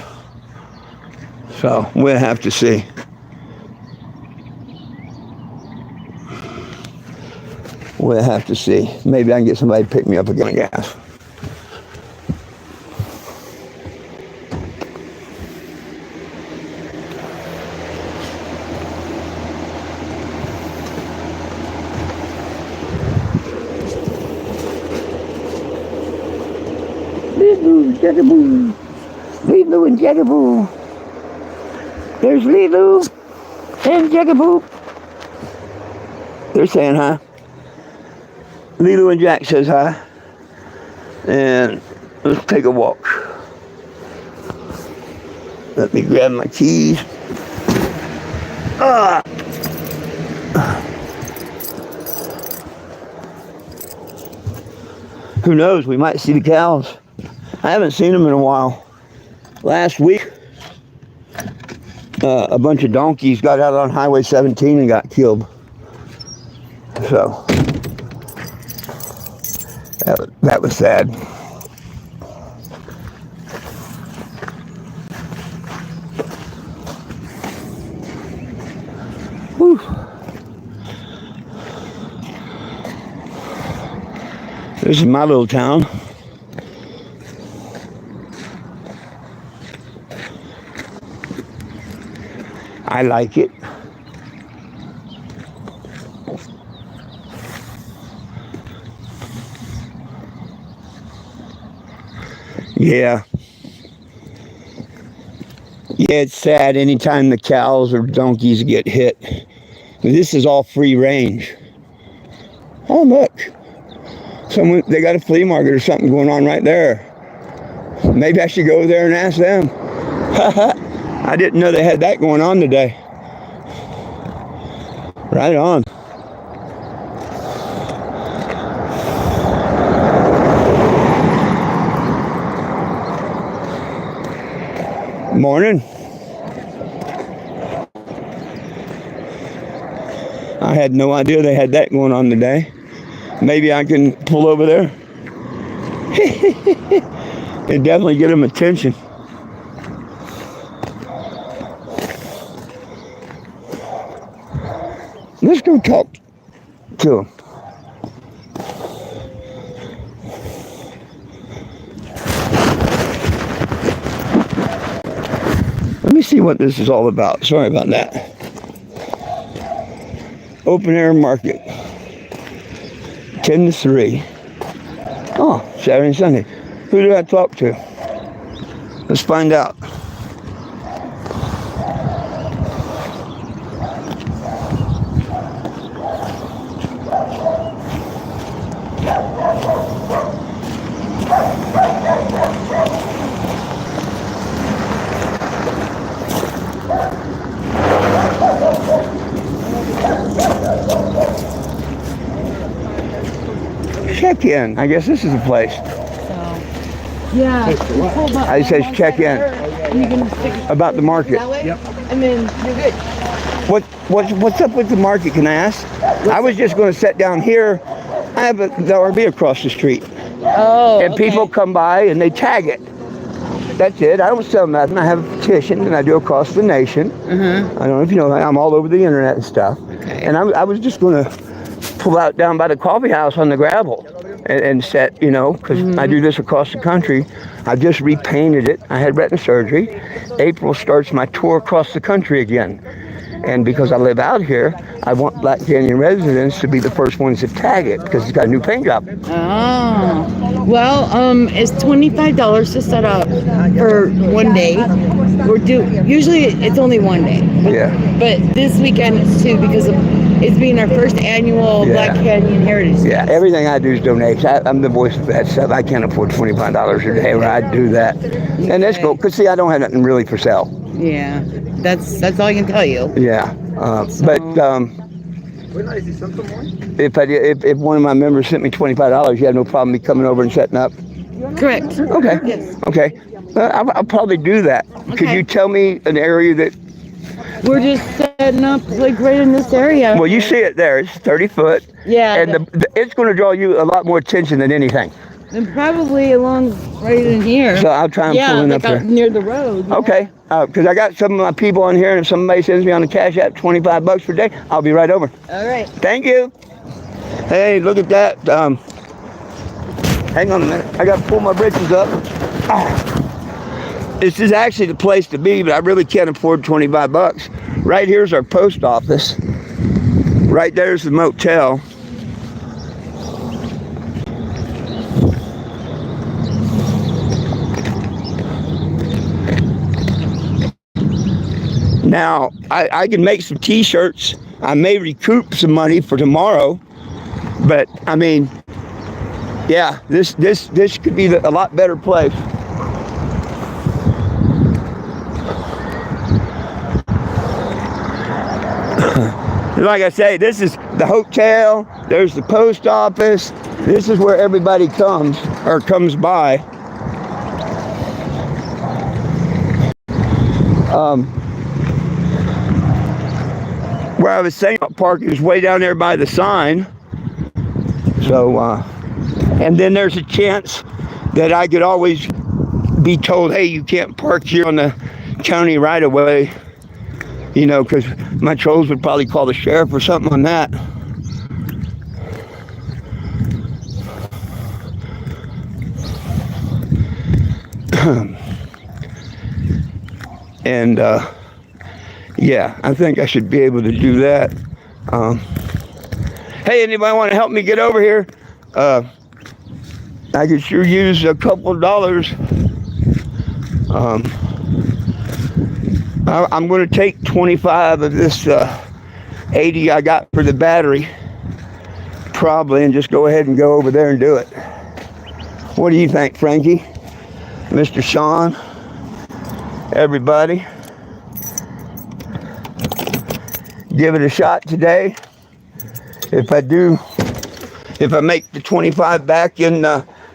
So we'll have to see. We'll have to see. Maybe I can get somebody to pick me up a gallon of gas. Lilo, Jagaboo. Lilo and Jagaboo. There's Lilo and Jagaboo. They're saying hi. Lilo and Jack says hi. And let's take a walk. Let me grab my keys. Who knows? We might see the cows. I haven't seen them in a while. Last week, a bunch of donkeys got out on Highway 17 and got killed. So, that was sad. Whew. This is my little town. I like it. Yeah. Yeah, it's sad anytime the cows or donkeys get hit. This is all free range. Oh, look. They got a flea market or something going on right there. Maybe I should go there and ask them. I didn't know they had that going on today. Right on. Morning. I had no idea they had that going on today. Maybe I can pull over there. And definitely get them attention. Let's go talk to him. Let me see what this is all about. Sorry about that. Open air market. 10 to 3. Oh, Saturday and Sunday. Who do I talk to? Let's find out. Check in. I guess this is the place. Yeah. I says check in. About the market. Yep. And then you're good. What's up with the market? Can I ask? I was just going to sit down here I have the RV across the street. Oh, And okay. people come by and they tag it. That's it. I don't sell nothing. I have a petition and I do across the nation. I don't know if you know, I'm all over the internet and stuff. Okay. And I was just going to pull out down by the coffee house on the gravel and set, you know, because I do this across the country. I just repainted it. I had retina surgery. April starts my tour across the country again. And because I live out here, I want Black Canyon residents to be the first ones to tag it because it's got a new paint job. Oh, well, it's $25 to set up for one day. Usually it's only one day. But this weekend it's two because it's being our first annual Black Canyon Heritage. Yeah, everything I do is donations. I'm the voice of that stuff. I can't afford $25 a day where I do that. And that's cool because see, I don't have nothing really for sale. Yeah, that's all I can tell you. Yeah, but if one of my members sent me $25, you have no problem me coming over and setting up. Correct. Okay. Yes. Okay. I'll probably do that. Okay. Could you tell me an area that? We're just setting up like right in this area. Well, you see it there. It's 30 foot. Yeah. And it's going to draw you a lot more attention than anything. And probably along right in here. So I'll try and pull in like up out here. near the road. Yeah. Okay. Because I got some of my people on here, and if somebody sends me on the Cash App $25 per day, I'll be right over. All right. Thank you. Hey, look at that. Hang on a minute. I got to pull my britches up. This is actually the place to be, but I really can't afford $25. Right here's our post office. Right there's the motel. Now, I can make some t-shirts. I may recoup some money for tomorrow, but I mean, yeah, this could be a lot better place. Like I say, this is the hotel, there's the post office, this is where everybody comes by. Where I was saying parking is way down there by the sign. So, and then there's a chance that I could always be told, hey, you can't park here on the county right of way. You know, because my trolls would probably call the sheriff or something on that. And yeah, I think I should be able to do that. Hey, anybody want to help me get over here? I could sure use a couple of dollars. I'm going to take 25 of this 80 I got for the battery, probably, and just go ahead and go over there and do it. What do you think, Frankie? Mr. Sean? Everybody? Give it a shot today. If I make the 25 back in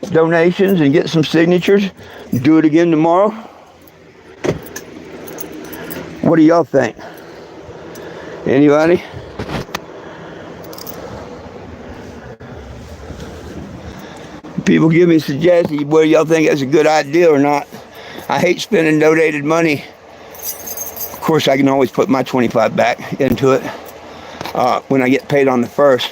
donations and get some signatures, do it again tomorrow. What do y'all think? Anybody? People give me suggestions whether y'all think that's a good idea or not. I hate spending donated money. Of course, I can always put my 25 back into it when I get paid on the 1st.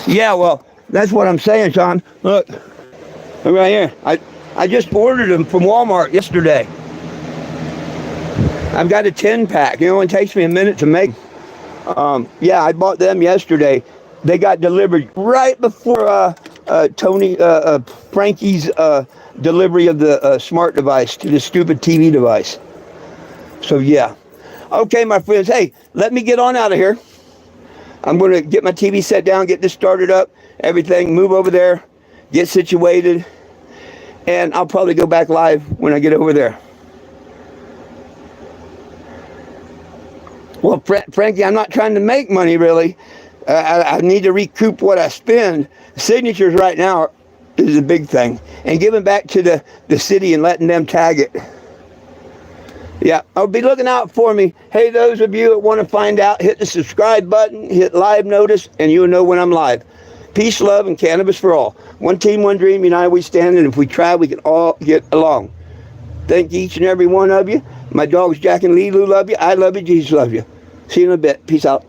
Yeah, well, that's what I'm saying, Sean. Look right here. I just ordered them from Walmart yesterday. I've got a 10-pack. It only takes me a minute to make. Yeah, I bought them yesterday. They got delivered right before Frankie's delivery of the smart device to the stupid TV device. So yeah. Okay, my friends. Hey, let me get on out of here. I'm going to get my TV set down, get this started up, everything, move over there, get situated, and I'll probably go back live when I get over there. Well, Frankie, I'm not trying to make money, really. I need to recoup what I spend. Signatures right now is a big thing. And giving back to the city and letting them tag it. Yeah, I'll be looking out for me. Hey, those of you that want to find out, hit the subscribe button, hit live notice, and you'll know when I'm live. Peace, love, and cannabis for all. One team, one dream, united we stand, and if we try, we can all get along. Thank each and every one of you. My dogs Jack and Lulu love you. I love you. Jesus love you. See you in a bit. Peace out.